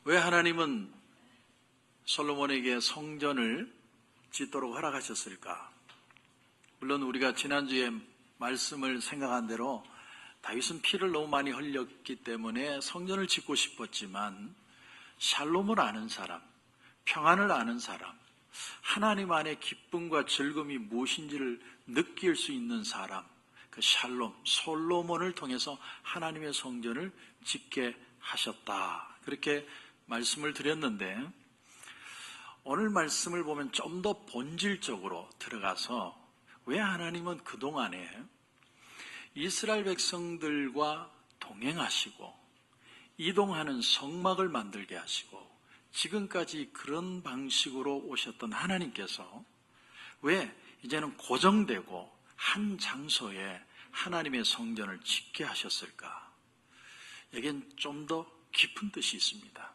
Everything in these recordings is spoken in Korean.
왜 하나님은 솔로몬에게 성전을 짓도록 허락하셨을까? 물론 우리가 지난주에 말씀을 생각한 대로 다윗은 피를 너무 많이 흘렸기 때문에 성전을 짓고 싶었지만 샬롬을 아는 사람, 평안을 아는 사람, 하나님 안에 기쁨과 즐거움이 무엇인지를 느낄 수 있는 사람, 그 샬롬, 솔로몬을 통해서 하나님의 성전을 짓게 하셨다. 그렇게 말씀을 드렸는데 오늘 말씀을 보면 좀 더 본질적으로 들어가서 왜 하나님은 그동안에 이스라엘 백성들과 동행하시고 이동하는 성막을 만들게 하시고 지금까지 그런 방식으로 오셨던 하나님께서 왜 이제는 고정되고 한 장소에 하나님의 성전을 짓게 하셨을까? 여기엔 좀 더 깊은 뜻이 있습니다.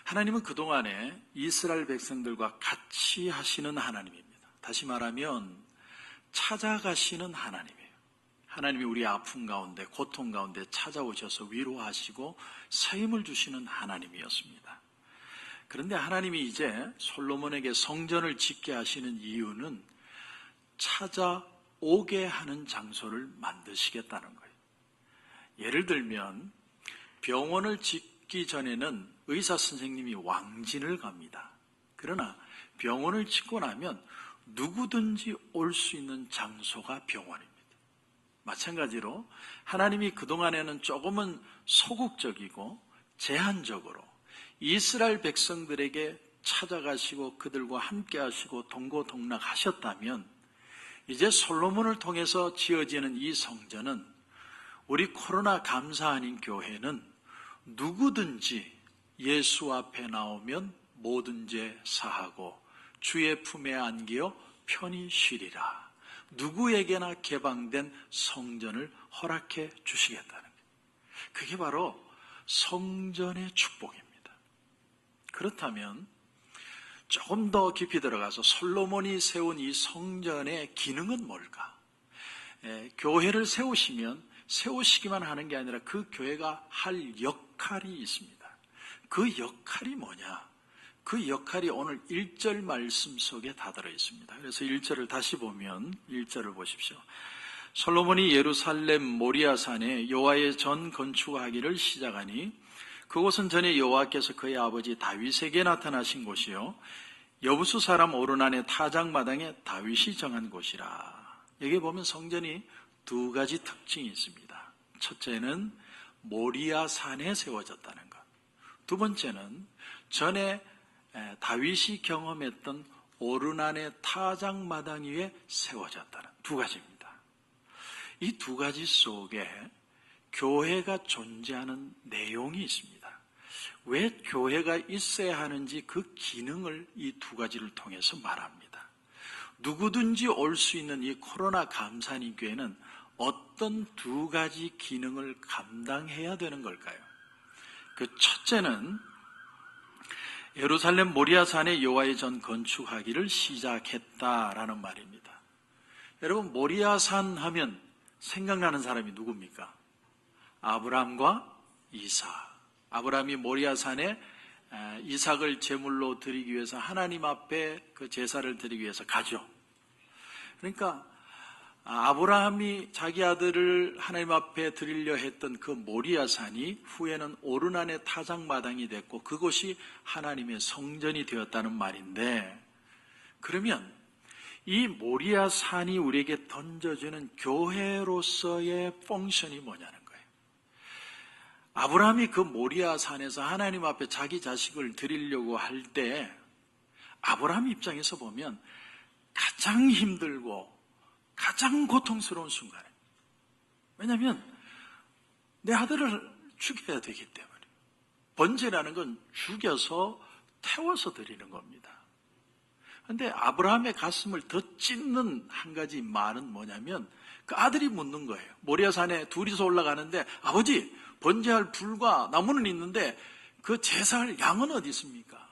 하나님은 그동안에 이스라엘 백성들과 같이 하시는 하나님입니다. 다시 말하면 찾아가시는 하나님이에요. 하나님이 우리 아픔 가운데, 고통 가운데 찾아오셔서 위로하시고 새 힘을 주시는 하나님이었습니다. 그런데 하나님이 이제 솔로몬에게 성전을 짓게 하시는 이유는 찾아오게 하는 장소를 만드시겠다는 거예요. 예를 들면 병원을 짓기 전에는 의사 선생님이 왕진을 갑니다. 그러나 병원을 짓고 나면 누구든지 올 수 있는 장소가 병원입니다. 마찬가지로 하나님이 그동안에는 조금은 소극적이고 제한적으로 이스라엘 백성들에게 찾아가시고 그들과 함께 하시고 동고동락하셨다면 이제 솔로몬을 통해서 지어지는 이 성전은 우리 코로나 감사 아닌 교회는 누구든지 예수 앞에 나오면 모든 죄 사하고 주의 품에 안기어 편히 쉬리라. 누구에게나 개방된 성전을 허락해 주시겠다는 거예요. 그게 바로 성전의 축복입니다. 그렇다면 조금 더 깊이 들어가서 솔로몬이 세운 이 성전의 기능은 뭘까? 교회를 세우시기만 하는 게 아니라 그 교회가 할 역할이 있습니다. 그 역할이 뭐냐? 그 역할이 오늘 1절 말씀 속에 다 들어있습니다. 그래서 1절을 다시 보면 1절을 보십시오. 솔로몬이 예루살렘 모리아산에 여호와의 전 건축하기를 시작하니 그곳은 전에 여호와께서 그의 아버지 다윗에게 나타나신 곳이요 여부수 사람 오르난의 타작마당에 다윗이 정한 곳이라. 여기 보면 성전이 두 가지 특징이 있습니다. 첫째는 모리아산에 세워졌다는 것. 두 번째는 전에 다윗이 경험했던 오르난의 타작마당 위에 세워졌다는 두 가지입니다. 이 두 가지 속에 교회가 존재하는 내용이 있습니다. 왜 교회가 있어야 하는지 그 기능을 이 두 가지를 통해서 말합니다. 누구든지 올 수 있는 이 코로나 감사님 교회는 어떤 두 가지 기능을 감당해야 되는 걸까요? 그 첫째는 예루살렘 모리아산에 여호와의 전 건축하기를 시작했다라는 말입니다. 여러분 모리아산 하면 생각나는 사람이 누굽니까? 아브라함과 이삭. 아브라함이 모리아산에 이삭을 제물로 드리기 위해서 하나님 앞에 그 제사를 드리기 위해서 가죠. 그러니까 아브라함이 자기 아들을 하나님 앞에 드리려 했던 그 모리아산이 후에는 오르난의 타작마당이 됐고 그곳이 하나님의 성전이 되었다는 말인데, 그러면 이 모리아산이 우리에게 던져주는 교회로서의 펑션이 뭐냐는 거예요. 아브라함이 그 모리아산에서 하나님 앞에 자기 자식을 드리려고 할 때 아브라함 입장에서 보면 가장 힘들고 가장 고통스러운 순간이에요. 왜냐하면 내 아들을 죽여야 되기 때문에. 번제라는 건 죽여서 태워서 드리는 겁니다. 그런데 아브라함의 가슴을 더 찢는 한 가지 말은 뭐냐면 그 아들이 묻는 거예요. 모리아산에 둘이서 올라가는데 아버지 번제할 불과 나무는 있는데 그 제사할 양은 어디 있습니까?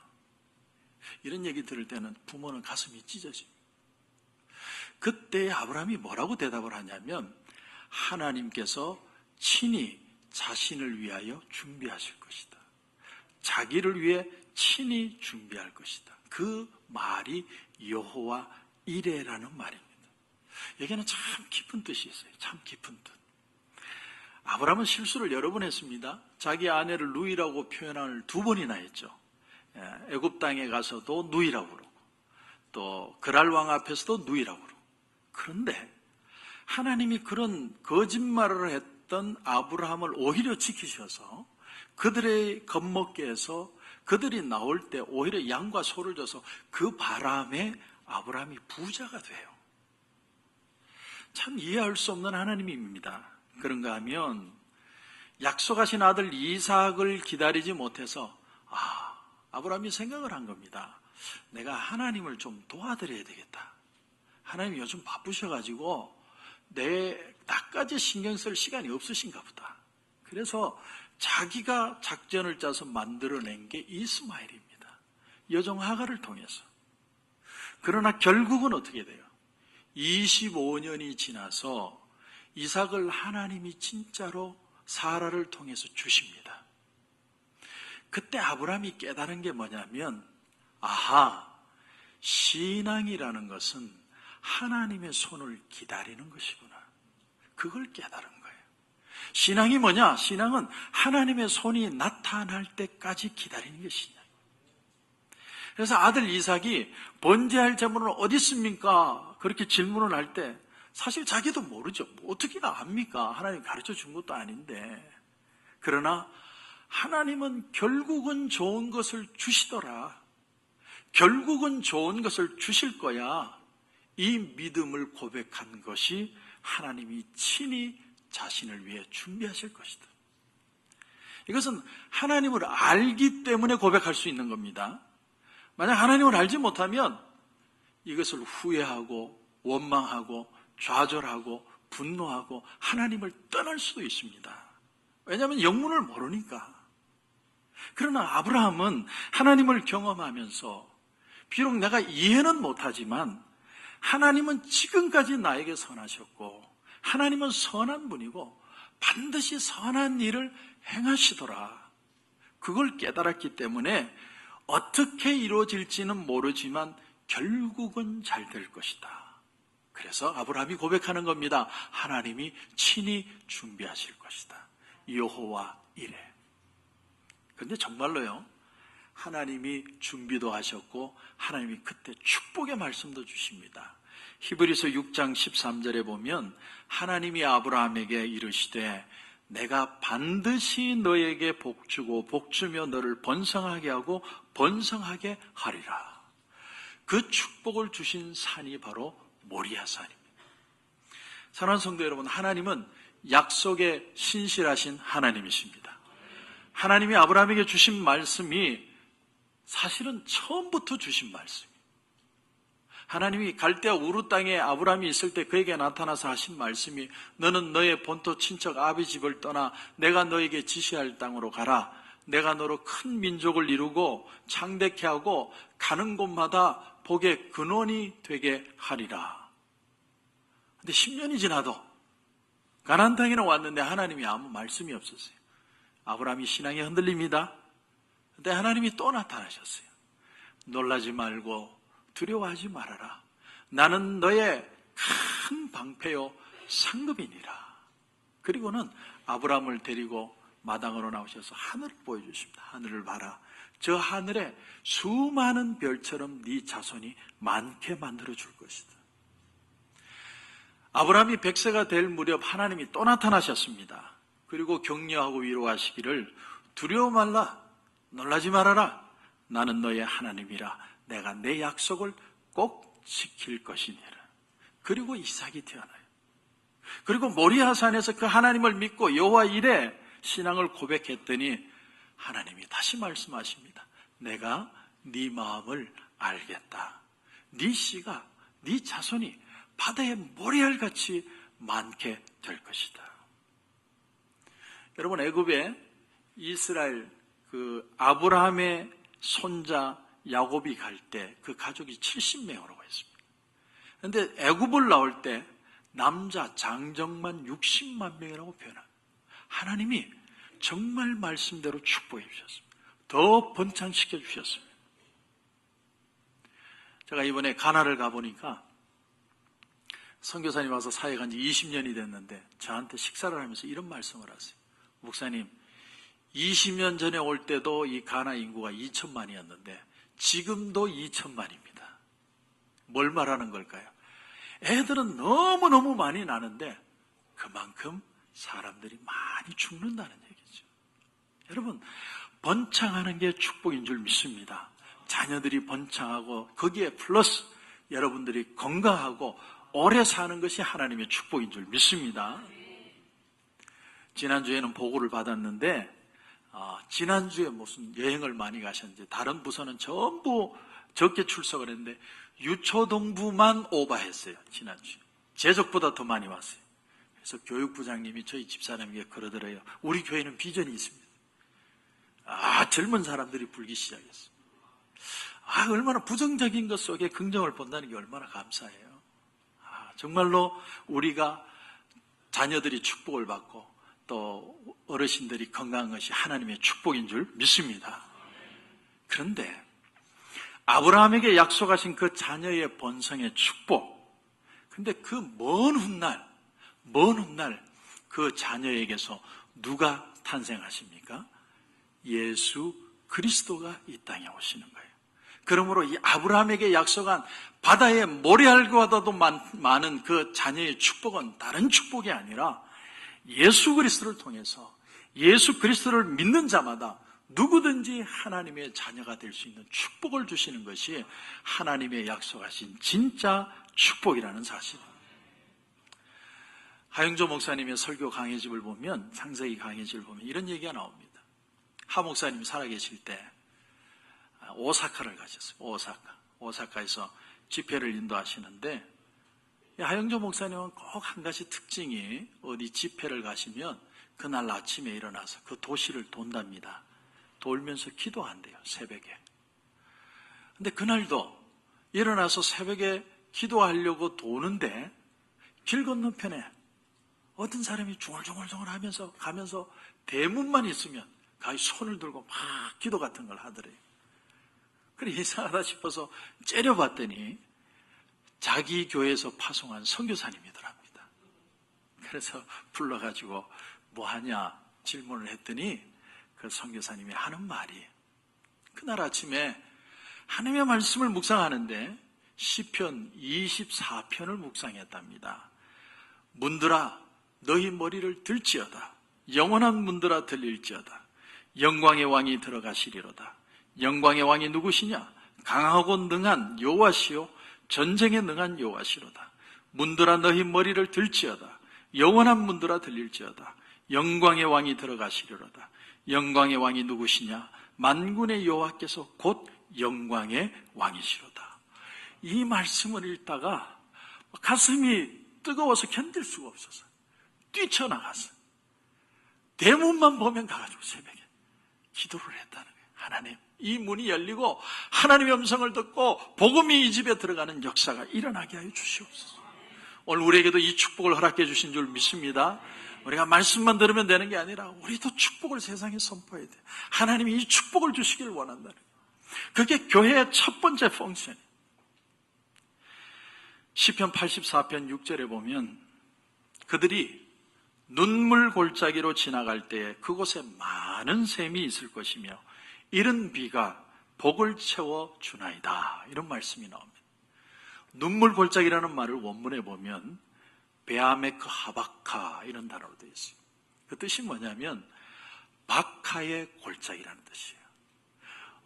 이런 얘기 들을 때는 부모는 가슴이 찢어집니다. 그때 아브라함이 뭐라고 대답을 하냐면 하나님께서 친히 자신을 위하여 준비하실 것이다. 자기를 위해 친히 준비할 것이다. 그 말이 여호와 이레라는 말입니다. 여기는 참 깊은 뜻이 있어요. 참 깊은 뜻. 아브라함은 실수를 여러 번 했습니다. 자기 아내를 누이라고 표현을 2번이나 했죠. 애굽 땅에 가서도 누이라고 그러고, 또 그랄 왕 앞에서도 누이라고 그러고. 그런데 하나님이 그런 거짓말을 했던 아브라함을 오히려 지키셔서 그들의 겁먹게 해서 그들이 나올 때 오히려 양과 소를 줘서 그 바람에 아브라함이 부자가 돼요. 참 이해할 수 없는 하나님입니다. 그런가 하면 약속하신 아들 이삭을 기다리지 못해서 아브라함이 생각을 한 겁니다. 내가 하나님을 좀 도와드려야 되겠다. 하나님이 요즘 바쁘셔가지고 나까지 신경 쓸 시간이 없으신가 보다. 그래서 자기가 작전을 짜서 만들어낸 게 이스마엘입니다. 여종 하갈을 통해서. 그러나 결국은 어떻게 돼요? 25년이 지나서 이삭을 하나님이 진짜로 사라를 통해서 주십니다. 그때 아브라함이 깨달은 게 뭐냐면, 신앙이라는 것은 하나님의 손을 기다리는 것이구나. 그걸 깨달은 거예요. 신앙이 뭐냐? 신앙은 하나님의 손이 나타날 때까지 기다리는 게 신앙이에요. 그래서 아들 이삭이 번제할 제물은 어디 있습니까? 그렇게 질문을 할 때 사실 자기도 모르죠. 어떻게 압니까? 하나님 가르쳐 준 것도 아닌데. 그러나 하나님은 결국은 좋은 것을 주시더라. 결국은 좋은 것을 주실 거야. 이 믿음을 고백한 것이 하나님이 친히 자신을 위해 준비하실 것이다. 이것은 하나님을 알기 때문에 고백할 수 있는 겁니다. 만약 하나님을 알지 못하면 이것을 후회하고 원망하고 좌절하고 분노하고 하나님을 떠날 수도 있습니다. 왜냐하면 영문을 모르니까. 그러나 아브라함은 하나님을 경험하면서 비록 내가 이해는 못하지만 하나님은 지금까지 나에게 선하셨고 하나님은 선한 분이고 반드시 선한 일을 행하시더라. 그걸 깨달았기 때문에 어떻게 이루어질지는 모르지만 결국은 잘 될 것이다. 그래서 아브라함이 고백하는 겁니다. 하나님이 친히 준비하실 것이다. 여호와 이레. 그런데 정말로요, 하나님이 준비도 하셨고 하나님이 그때 축복의 말씀도 주십니다. 히브리서 6장 13절에 보면 하나님이 아브라함에게 이르시되 내가 반드시 너에게 복주고 복주며 너를 번성하게 하고 번성하게 하리라. 그 축복을 주신 산이 바로 모리아산입니다. 사랑하는 성도 여러분, 하나님은 약속에 신실하신 하나님이십니다. 하나님이 아브라함에게 주신 말씀이 사실은 처음부터 주신 말씀이에요. 하나님이 갈대아 우르 땅에 아브라함이 있을 때 그에게 나타나서 하신 말씀이 너는 너의 본토 친척 아비 집을 떠나 내가 너에게 지시할 땅으로 가라. 내가 너로 큰 민족을 이루고 창대케 하고 가는 곳마다 복의 근원이 되게 하리라. 근데 10년이 지나도 가나안 땅에는 왔는데 하나님이 아무 말씀이 없었어요. 아브라함이 신앙이 흔들립니다. 근데 하나님이 또 나타나셨어요. 놀라지 말고 두려워하지 말아라. 나는 너의 큰 방패요 상급이니라. 그리고는 아브라함을 데리고 마당으로 나오셔서 하늘을 보여주십니다. 하늘을 봐라. 저 하늘에 수많은 별처럼 네 자손이 많게 만들어줄 것이다. 아브라함이 100세가 될 무렵 하나님이 또 나타나셨습니다. 그리고 격려하고 위로하시기를 두려워 말라. 놀라지 말아라. 나는 너의 하나님이라. 내가 내 약속을 꼭 지킬 것이니라. 그리고 이삭이 태어나요. 그리고 모리아산에서 그 하나님을 믿고 여호와 이레 신앙을 고백했더니 하나님이 다시 말씀하십니다. 내가 네 마음을 알겠다. 네 씨가, 네 자손이 바다의 모래알같이 많게 될 것이다. 여러분, 애굽에 이스라엘 아브라함의 손자 야곱이 갈 때 그 가족이 70명으로 했습니다. 그런데 애굽을 나올 때 남자 장정만 60만 명이라고 표현합니다. 하나님이 정말 말씀대로 축복해 주셨습니다. 더 번창시켜 주셨습니다. 제가 이번에 가나를 가보니까 선교사님 와서 사역한 지 20년이 됐는데 저한테 식사를 하면서 이런 말씀을 하세요. 목사님, 20년 전에 올 때도 이 가나 인구가 2천만이었는데 지금도 2천만입니다. 뭘 말하는 걸까요? 애들은 너무너무 많이 나는데 그만큼 사람들이 많이 죽는다는 얘기죠. 여러분, 번창하는 게 축복인 줄 믿습니다. 자녀들이 번창하고 거기에 플러스 여러분들이 건강하고 오래 사는 것이 하나님의 축복인 줄 믿습니다. 지난주에는 보고를 받았는데 지난주에 무슨 여행을 많이 가셨는지 다른 부서는 전부 적게 출석을 했는데 유초동부만 오바했어요. 지난주에 제적보다 더 많이 왔어요. 그래서 교육부장님이 저희 집사람에게 그러더래요. 우리 교회는 비전이 있습니다. 젊은 사람들이 불기 시작했어요. 얼마나 부정적인 것 속에 긍정을 본다는 게 얼마나 감사해요. 정말로 우리가 자녀들이 축복을 받고 또 어르신들이 건강한 것이 하나님의 축복인 줄 믿습니다. 그런데 아브라함에게 약속하신 그 자녀의 번성의 축복, 근데 그 먼 훗날 그 자녀에게서 누가 탄생하십니까? 예수 그리스도가 이 땅에 오시는 거예요. 그러므로 이 아브라함에게 약속한 바다의 모래알과도 많은 그 자녀의 축복은 다른 축복이 아니라 예수 그리스도를 통해서 예수 그리스도를 믿는 자마다 누구든지 하나님의 자녀가 될 수 있는 축복을 주시는 것이 하나님의 약속하신 진짜 축복이라는 사실입니다. 하영조 목사님의 설교 강해집을 보면, 창세기 강해집을 보면 이런 얘기가 나옵니다. 하 목사님 살아계실 때 오사카를 가셨어요. 오사카에서 집회를 인도하시는데 하영조 목사님은 꼭 한 가지 특징이 어디 집회를 가시면 그날 아침에 일어나서 그 도시를 돈답니다. 돌면서 기도한대요. 새벽에. 근데 그날도 일어나서 새벽에 기도하려고 도는데 길 건너편에 어떤 사람이 중얼중얼 하면서 가면서 대문만 있으면 가히 손을 들고 막 기도 같은 걸 하더래요. 그래 이상하다 싶어서 째려봤더니 자기 교회에서 파송한 선교사님이더랍니다. 그래서 불러가지고 뭐하냐 질문을 했더니 그 선교사님이 하는 말이, 그날 아침에 하나님의 말씀을 묵상하는데 시편 24편을 묵상했답니다. 문들아 너희 머리를 들지어다. 영원한 문들아 들릴지어다. 영광의 왕이 들어가시리로다. 영광의 왕이 누구시냐? 강하고 능한 여호와시요 전쟁에 능한 여호와시로다. 문들아 너희 머리를 들지어다. 영원한 문들아 들릴지어다. 영광의 왕이 들어가시리로다. 영광의 왕이 누구시냐? 만군의 여호와께서 곧 영광의 왕이시로다. 이 말씀을 읽다가 가슴이 뜨거워서 견딜 수가 없어서 뛰쳐나가서 대문만 보면 가가지고 새벽에 기도를 했다는 거예요. 하나님, 이 문이 열리고 하나님의 음성을 듣고 복음이 이 집에 들어가는 역사가 일어나게 하여 주시옵소서. 오늘 우리에게도 이 축복을 허락해 주신 줄 믿습니다. 우리가 말씀만 들으면 되는 게 아니라 우리도 축복을 세상에 선포해야 돼요. 하나님이 이 축복을 주시길 원한다는 거예요. 그게 교회의 첫 번째 펑션이에요. 시편 84편 6절에 보면 그들이 눈물 골짜기로 지나갈 때에 그곳에 많은 샘이 있을 것이며 이른 비가 복을 채워 주나이다. 이런 말씀이 나옵니다. 눈물 골짜기라는 말을 원문에 보면 베아메크 하바카 이런 단어로 되어 있어요. 그 뜻이 뭐냐면 바카의 골짜기라는 뜻이에요.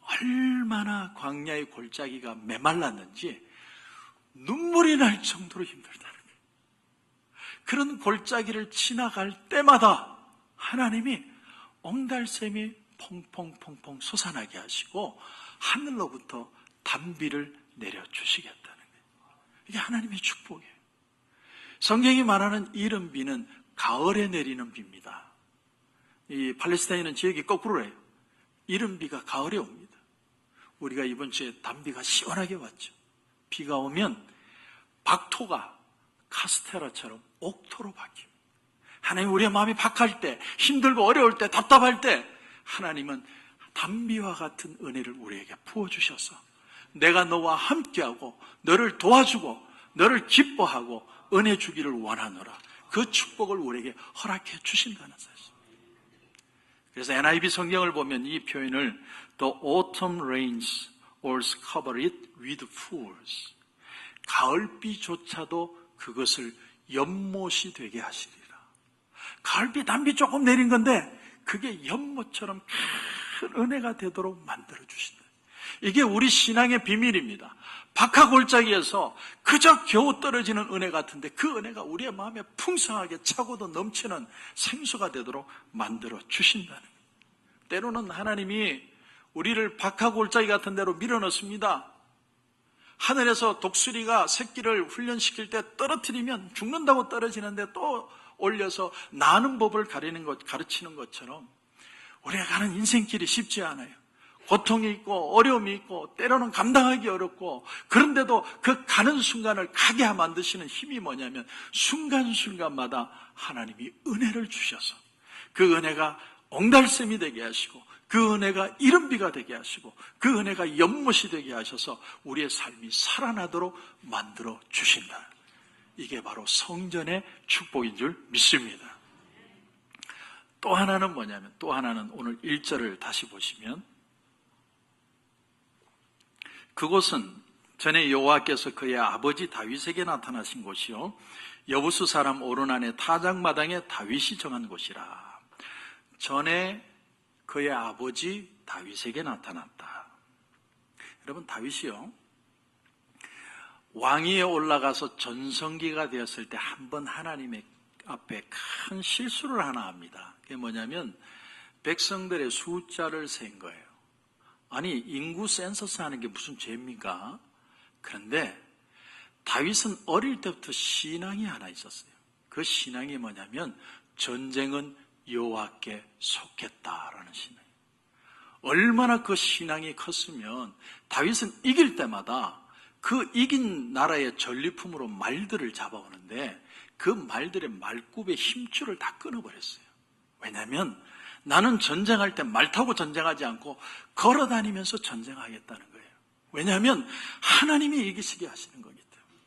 얼마나 광야의 골짜기가 메말랐는지 눈물이 날 정도로 힘들다는 거예요. 그런 골짜기를 지나갈 때마다 하나님이 옹달샘이 퐁퐁퐁퐁 솟아나게 하시고 하늘로부터 단비를 내려주시겠다는 거예요. 이게 하나님의 축복이에요. 성경이 말하는 이른 비는 가을에 내리는 비입니다. 이 팔레스타인은 지역이 거꾸로 해요. 이른 비가 가을에 옵니다. 우리가 이번 주에 단비가 시원하게 왔죠. 비가 오면 박토가 카스테라처럼 옥토로 바뀝니다. 하나님, 우리의 마음이 박할 때, 힘들고 어려울 때, 답답할 때 하나님은 단비와 같은 은혜를 우리에게 부어주셔서 내가 너와 함께하고 너를 도와주고 너를 기뻐하고 은혜 주기를 원하노라. 그 축복을 우리에게 허락해 주신다는 사실. 그래서 NIV 성경을 보면 이 표현을 The autumn rains always cover it with fools. 가을비조차도 그것을 연못이 되게 하시리라. 가을비, 단비 조금 내린 건데 그게 연못처럼 큰 은혜가 되도록 만들어 주신다. 이게 우리 신앙의 비밀입니다. 박하골짜기에서 그저 겨우 떨어지는 은혜 같은데 그 은혜가 우리의 마음에 풍성하게 차고도 넘치는 생수가 되도록 만들어 주신다는 거예요. 때로는 하나님이 우리를 박하골짜기 같은 데로 밀어넣습니다. 하늘에서 독수리가 새끼를 훈련시킬 때 떨어뜨리면 죽는다고 떨어지는데 또 올려서 나는 법을 가르치는 것처럼 우리가 가는 인생길이 쉽지 않아요. 고통이 있고 어려움이 있고 때로는 감당하기 어렵고, 그런데도 그 가는 순간을 가게 만드시는 힘이 뭐냐면 순간순간마다 하나님이 은혜를 주셔서 그 은혜가 옹달샘이 되게 하시고 그 은혜가 이른비가 되게 하시고 그 은혜가 연못이 되게 하셔서 우리의 삶이 살아나도록 만들어 주신다. 이게 바로 성전의 축복인 줄 믿습니다. 또 하나는 뭐냐면, 또 하나는 오늘 1절을 다시 보시면, 그곳은 전에 여호와께서 그의 아버지 다윗에게 나타나신 곳이요 여부수 사람 오르난의 타작마당에 다윗이 정한 곳이라. 전에 그의 아버지 다윗에게 나타났다. 여러분, 다윗이요 왕위에 올라가서 전성기가 되었을 때 한 번 하나님의 앞에 큰 실수를 하나 합니다. 그게 뭐냐면 백성들의 숫자를 센 거예요. 아니, 인구 센서스 하는 게 무슨 죄입니까? 그런데 다윗은 어릴 때부터 신앙이 하나 있었어요. 그 신앙이 뭐냐면 전쟁은 여호와께 속했다라는 신앙. 얼마나 그 신앙이 컸으면 다윗은 이길 때마다 그 이긴 나라의 전리품으로 말들을 잡아오는데 그 말들의 말굽의 힘줄을 다 끊어버렸어요. 왜냐하면 나는 전쟁할 때 말 타고 전쟁하지 않고 걸어다니면서 전쟁하겠다는 거예요. 왜냐하면 하나님이 이기시게 하시는 거기 때문에.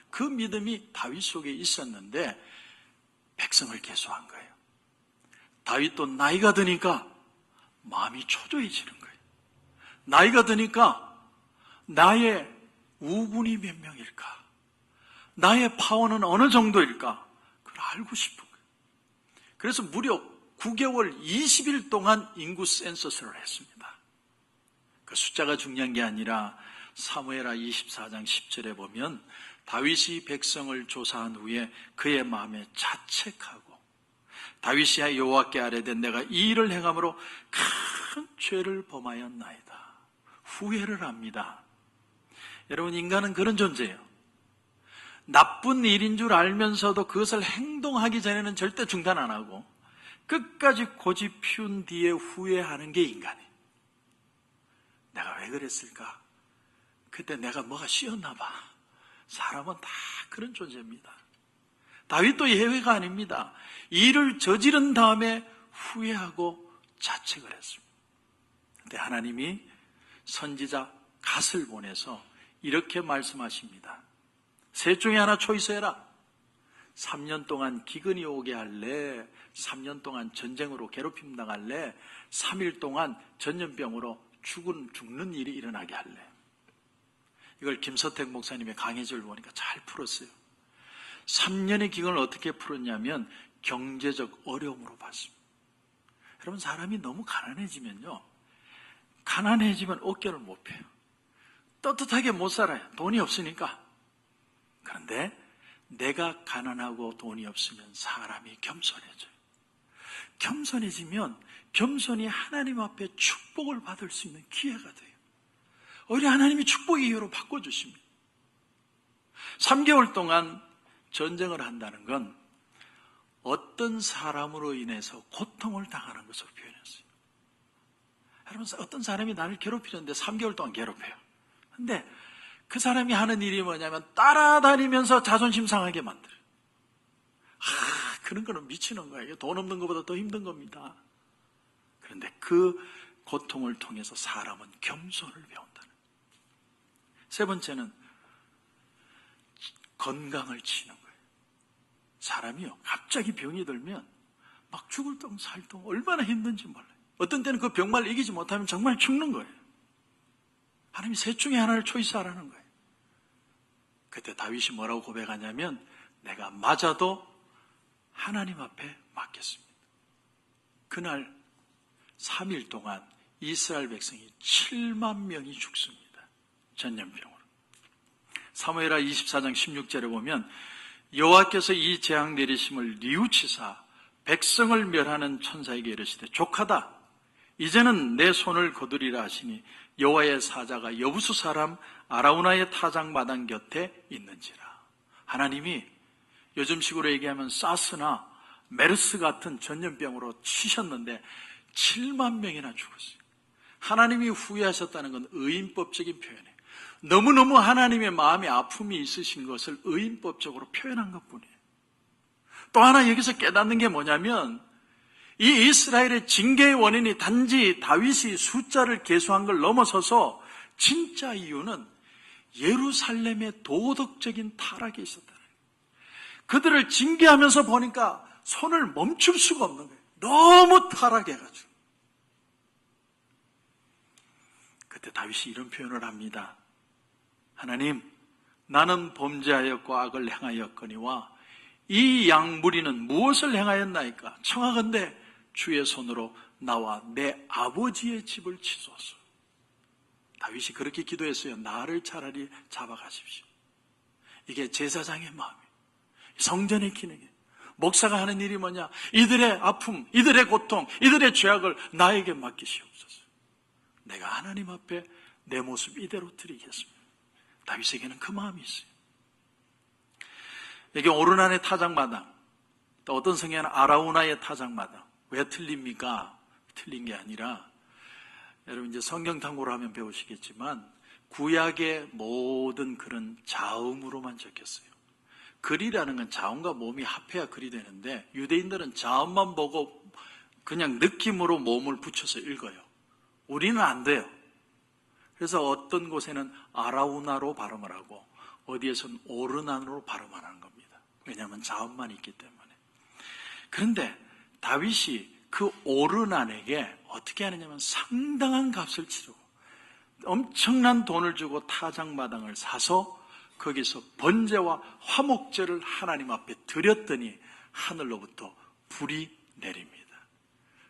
그 믿음이 다윗 속에 있었는데 백성을 계수한 거예요. 다윗도 나이가 드니까 마음이 초조해지는 거예요. 나이가 드니까 나의 우군이 몇 명일까? 나의 파워는 어느 정도일까? 그걸 알고 싶은 거예요. 그래서 무려 9개월 20일 동안 인구 센서스를 했습니다. 그 숫자가 중요한 게 아니라 사무엘하 24장 10절에 보면 다윗이 백성을 조사한 후에 그의 마음에 자책하고 다윗이 여호와께 아뢰되 내가 이 일을 행함으로 큰 죄를 범하였나이다. 후회를 합니다. 여러분, 인간은 그런 존재예요. 나쁜 일인 줄 알면서도 그것을 행동하기 전에는 절대 중단 안 하고 끝까지 고집 피운 뒤에 후회하는 게 인간이에요. 내가 왜 그랬을까? 그때 내가 뭐가 씌었나 봐. 사람은 다 그런 존재입니다. 다윗도 예외가 아닙니다. 일을 저지른 다음에 후회하고 자책을 했습니다. 그런데 하나님이 선지자 갓을 보내서 이렇게 말씀하십니다. 셋 중에 하나 초이스해라. 3년 동안 기근이 오게 할래? 3년 동안 전쟁으로 괴롭힘 당할래? 3일 동안 전염병으로 죽는 일이 일어나게 할래? 이걸 김서택 목사님의 강해절 보니까 잘 풀었어요. 3년의 기근을 어떻게 풀었냐면 경제적 어려움으로 봤습니다. 여러분, 사람이 너무 가난해지면요, 가난해지면 어깨를 못 펴요. 떳떳하게 못 살아요. 돈이 없으니까. 그런데 내가 가난하고 돈이 없으면 사람이 겸손해져요. 겸손해지면 겸손히 하나님 앞에 축복을 받을 수 있는 기회가 돼요. 오히려 하나님이 축복의 기회로 바꿔주십니다. 3개월 동안 전쟁을 한다는 건 어떤 사람으로 인해서 고통을 당하는 것으로 표현했어요. 여러분, 어떤 사람이 나를 괴롭히는데 3개월 동안 괴롭혀요. 근데 그 사람이 하는 일이 뭐냐면 따라다니면서 자존심 상하게 만들어요. 그런 거는 미치는 거예요. 돈 없는 것보다 더 힘든 겁니다. 그런데 그 고통을 통해서 사람은 겸손을 배운다는. 세 번째는 건강을 치는 거예요. 사람이요, 갑자기 병이 들면 막 죽을 똥 살 똥 얼마나 힘든지 몰라요. 어떤 때는 그 병만을 이기지 못하면 정말 죽는 거예요. 하나님이 셋 중에 하나를 초이스하라는 거예요. 그때 다윗이 뭐라고 고백하냐면, 내가 맞아도 하나님 앞에 맞겠습니다. 그날 3일 동안 이스라엘 백성이 7만 명이 죽습니다. 전염병으로. 사무엘하 24장 16절에 보면, 여호와께서 이 재앙 내리심을 뉘우치사 백성을 멸하는 천사에게 이르시되, 족하다, 이제는 내 손을 거두리라 하시니 여호와의 사자가 여부수 사람 아라우나의 타작마당 곁에 있는지라. 하나님이 요즘식으로 얘기하면 사스나 메르스 같은 전염병으로 치셨는데 7만 명이나 죽었어요. 하나님이 후회하셨다는 건 의인법적인 표현이에요. 너무너무 하나님의 마음에 아픔이 있으신 것을 의인법적으로 표현한 것뿐이에요. 또 하나 여기서 깨닫는 게 뭐냐면, 이 이스라엘의 징계의 원인이 단지 다윗이 숫자를 계수한 걸 넘어서서 진짜 이유는 예루살렘의 도덕적인 타락이 있었다는 거예요. 그들을 징계하면서 보니까 손을 멈출 수가 없는 거예요. 너무 타락해가지고. 그때 다윗이 이런 표현을 합니다. 하나님, 나는 범죄하였고 악을 행하였거니와 이 양무리는 무엇을 행하였나이까? 청하건대 주의 손으로 나와 내 아버지의 집을 치소서. 다윗이 그렇게 기도했어요. 나를 차라리 잡아가십시오. 이게 제사장의 마음이에요. 성전의 기능이에요. 목사가 하는 일이 뭐냐? 이들의 아픔, 이들의 고통, 이들의 죄악을 나에게 맡기시옵소서. 내가 하나님 앞에 내 모습 이대로 드리겠습니다. 다윗에게는 그 마음이 있어요. 여기 오르난의 타작마당, 또 어떤 성경에는 아라우나의 타작마당. 왜 틀립니까? 틀린 게 아니라, 여러분 이제 성경 탐구를 하면 배우시겠지만 구약의 모든 글은 자음으로만 적혔어요. 글이라는 건 자음과 몸이 합해야 글이 되는데, 유대인들은 자음만 보고 그냥 느낌으로 몸을 붙여서 읽어요. 우리는 안 돼요. 그래서 어떤 곳에는 아라우나로 발음을 하고 어디에서는 오르난으로 발음을 하는 겁니다. 왜냐하면 자음만 있기 때문에. 그런데 다윗이 그 오르난에게 어떻게 하느냐면 상당한 값을 치르고 엄청난 돈을 주고 타작마당을 사서 거기서 번제와 화목제를 하나님 앞에 드렸더니 하늘로부터 불이 내립니다.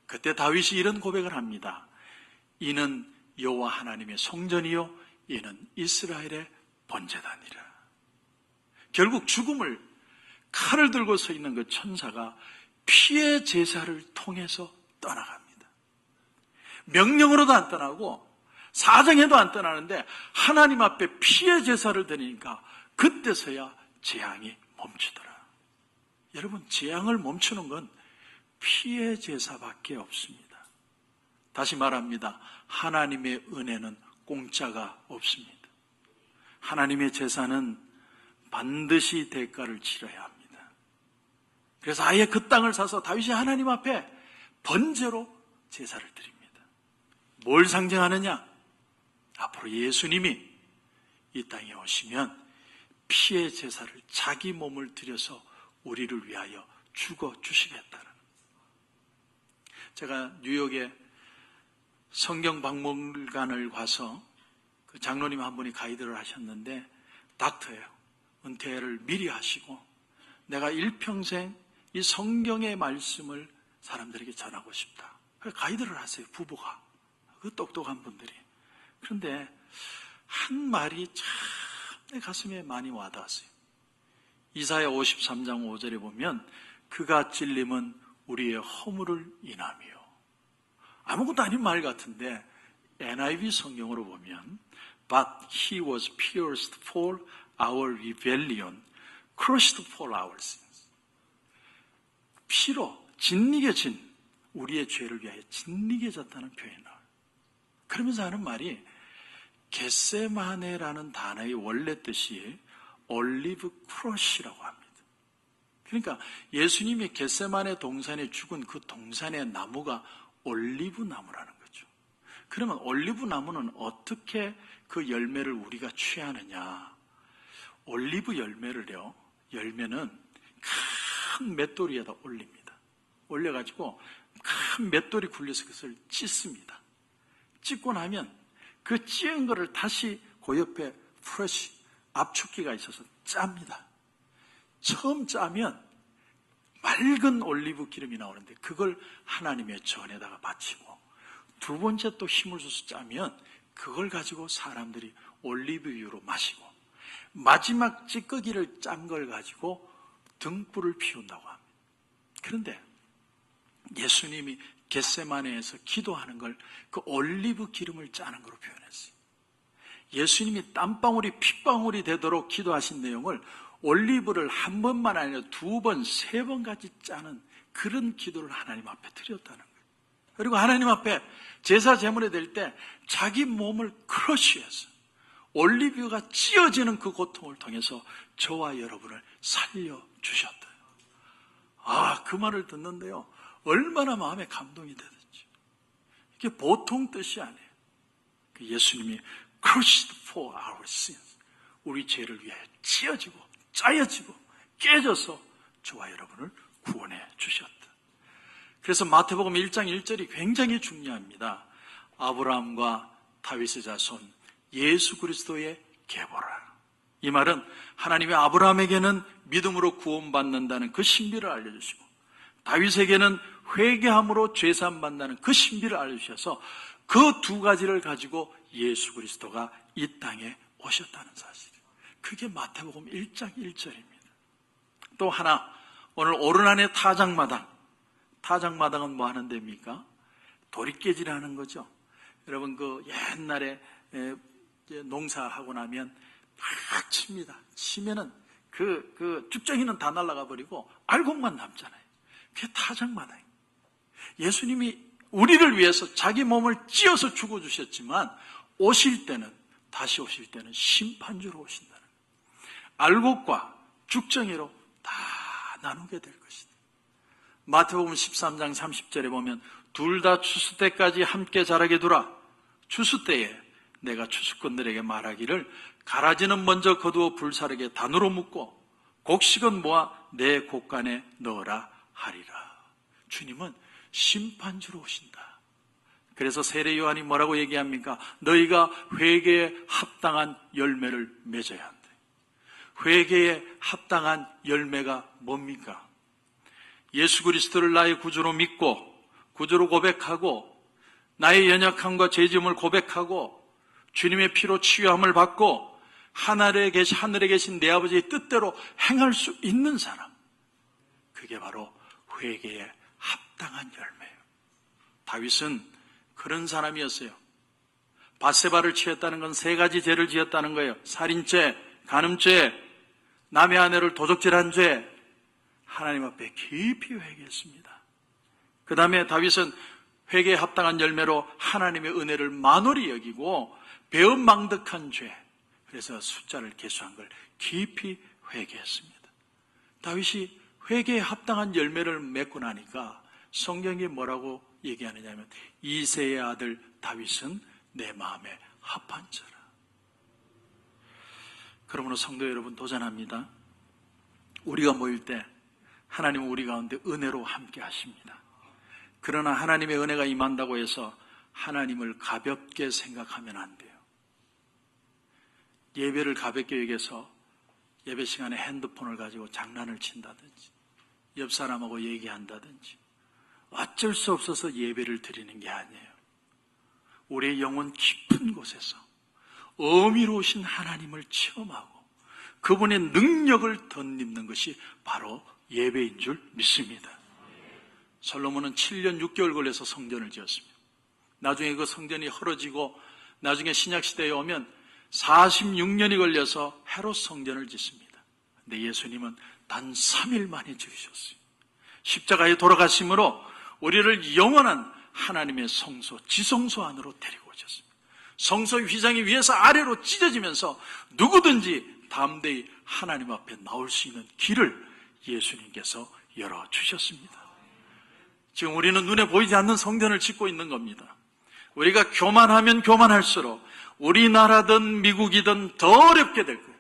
그때 다윗이 이런 고백을 합니다. 이는 여호와 하나님의 성전이요 이는 이스라엘의 번제단이라. 결국 죽음을 칼을 들고 서 있는 그 천사가 피의 제사를 통해서 떠나갑니다. 명령으로도 안 떠나고 사정해도 안 떠나는데 하나님 앞에 피의 제사를 드리니까 그때서야 재앙이 멈추더라. 여러분, 재앙을 멈추는 건 피의 제사밖에 없습니다. 다시 말합니다. 하나님의 은혜는 공짜가 없습니다. 하나님의 제사는 반드시 대가를 치러야 합니다. 그래서 아예 그 땅을 사서 다윗이 하나님 앞에 번제로 제사를 드립니다. 뭘 상징하느냐? 앞으로 예수님이 이 땅에 오시면 피의 제사를 자기 몸을 들여서 우리를 위하여 죽어주시겠다는. 제가 뉴욕에 성경박물관을 가서 그 장로님 한 분이 가이드를 하셨는데 닥터예요. 은퇴를 미리 하시고 내가 일평생 이 성경의 말씀을 사람들에게 전하고 싶다. 그래서 가이드를 하세요. 부부가. 그 똑똑한 분들이. 그런데 한 말이 참 내 가슴에 많이 와닿았어요. 이사야 53장 5절에 보면 그가 찔림은 우리의 허물을 인하며. 아무것도 아닌 말 같은데 NIV 성경으로 보면 But he was pierced for our rebellion, crushed for our sins. 피로 짓이게 진 우리의 죄를 위하여 짓이게 졌다는 표현을. 그러면서 하는 말이 겟세마네라는 단어의 원래 뜻이 올리브 크러쉬라고 합니다. 그러니까 예수님이 겟세마네 동산에 죽은 그 동산의 나무가 올리브 나무라는 거죠. 그러면 올리브 나무는 어떻게 그 열매를 우리가 취하느냐? 올리브 열매는 큰 맷돌이에다 올립니다. 올려가지고 큰 맷돌이 굴려서 그것을 찢습니다. 찢고 나면 그 찢은 거를 다시 그 옆에 프레시 압축기가 있어서 짭니다. 처음 짜면 맑은 올리브 기름이 나오는데 그걸 하나님의 전에다가 바치고, 두 번째 또 힘을 줘서 짜면 그걸 가지고 사람들이 올리브유로 마시고, 마지막 찌꺼기를 짠 걸 가지고 등불을 피운다고 합니다. 그런데 예수님이 겟세마네에서 기도하는 걸 그 올리브 기름을 짜는 걸로 표현했어요. 예수님이 땀방울이 핏방울이 되도록 기도하신 내용을 올리브를 한 번만 아니라 두 번, 세 번까지 짜는 그런 기도를 하나님 앞에 드렸다는 거예요. 그리고 하나님 앞에 제사 제물이 될 때 자기 몸을 크러쉬해서 올리브가 찢어지는 그 고통을 통해서 저와 여러분을 살려주셨다. 그 말을 듣는데요, 얼마나 마음에 감동이 되는지. 이게 보통 뜻이 아니에요. 예수님이 crushed for our sins, 우리 죄를 위해 찢어지고 짜여지고 깨져서 저와 여러분을 구원해 주셨다. 그래서 마태복음 1장 1절이 굉장히 중요합니다. 아브라함과 다윗의 자손 예수 그리스도의 계보라. 이 말은 하나님이 아브라함에게는 믿음으로 구원받는다는 그 신비를 알려주시고, 다윗에게는 회개함으로 죄사함받는다는 그 신비를 알려주셔서 그 두 가지를 가지고 예수 그리스도가 이 땅에 오셨다는 사실. 그게 마태복음 1장 1절입니다. 또 하나, 오늘 오르난의 타작마당은 뭐 하는 데입니까? 도리깨질하는 거죠. 여러분, 그 옛날에 농사하고 나면 막 칩니다. 치면은 그 쭉정이는 다 날아가 버리고 알곡만 남잖아요. 그게 타작마당이에요. 예수님이 우리를 위해서 자기 몸을 찧어서 죽어주셨지만 다시 오실 때는 심판주로 오신다는 거예요. 알곡과 죽정이로 다 나누게 될 것이다. 마태복음 13장 30절에 보면 둘 다 추수 때까지 함께 자라게 두라. 추수 때에 내가 추수꾼들에게 말하기를 가라지는 먼저 거두어 불사르게 단으로 묶고 곡식은 모아 내 곡간에 넣어라 하리라. 주님은 심판주로 오신다. 그래서 세례 요한이 뭐라고 얘기합니까? 너희가 회개에 합당한 열매를 맺어야 한다. 회개에 합당한 열매가 뭡니까? 예수 그리스도를 나의 구주로 믿고 구주로 고백하고 나의 연약함과 죄짐을 고백하고 주님의 피로 치유함을 받고 하늘에 계신 내 아버지의 뜻대로 행할 수 있는 사람, 그게 바로 회개에 합당한 열매예요. 다윗은 그런 사람이었어요. 밧세바를 취했다는 건 세 가지 죄를 지었다는 거예요. 살인죄, 간음죄, 남의 아내를 도적질한 죄. 하나님 앞에 깊이 회개했습니다. 그 다음에 다윗은 회개에 합당한 열매로 하나님의 은혜를 만홀히 여기고 배은망덕한 죄, 그래서 숫자를 계수한 걸 깊이 회개했습니다. 다윗이 회개에 합당한 열매를 맺고 나니까 성경이 뭐라고 얘기하느냐면 이새의 아들 다윗은 내 마음에 합한 자라. 그러므로 성도 여러분, 도전합니다. 우리가 모일 때 하나님은 우리 가운데 은혜로 함께 하십니다. 그러나 하나님의 은혜가 임한다고 해서 하나님을 가볍게 생각하면 안 돼요. 예배를 가볍게 여겨서 예배 시간에 핸드폰을 가지고 장난을 친다든지 옆 사람하고 얘기한다든지 어쩔 수 없어서 예배를 드리는 게 아니에요. 우리의 영혼 깊은 곳에서 어미로우신 하나님을 체험하고 그분의 능력을 덧입는 것이 바로 예배인 줄 믿습니다. 솔로몬은 7년 6개월 걸려서 성전을 지었습니다. 나중에 그 성전이 헐어지고 나중에 신약시대에 오면 46년이 걸려서 헤롯 성전을 짓습니다. 근데 예수님은 단 3일 만에 지으셨어요. 십자가에 돌아가심으로 우리를 영원한 하나님의 성소, 지성소 안으로 데리고 오셨습니다. 성소 휘장이 위에서 아래로 찢어지면서 누구든지 담대히 하나님 앞에 나올 수 있는 길을 예수님께서 열어주셨습니다. 지금 우리는 눈에 보이지 않는 성전을 짓고 있는 겁니다. 우리가 교만하면 교만할수록 우리나라든 미국이든 더 어렵게 될 거예요.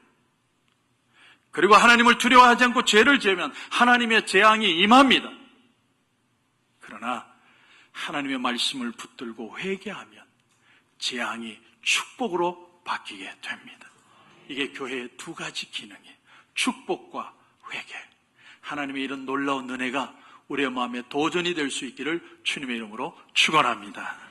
그리고 하나님을 두려워하지 않고 죄를 지으면 하나님의 재앙이 임합니다. 그러나 하나님의 말씀을 붙들고 회개하면 재앙이 축복으로 바뀌게 됩니다. 이게 교회의 두 가지 기능이에요. 축복과 회개. 하나님의 이런 놀라운 은혜가 우리의 마음에 도전이 될 수 있기를 주님의 이름으로 축원합니다.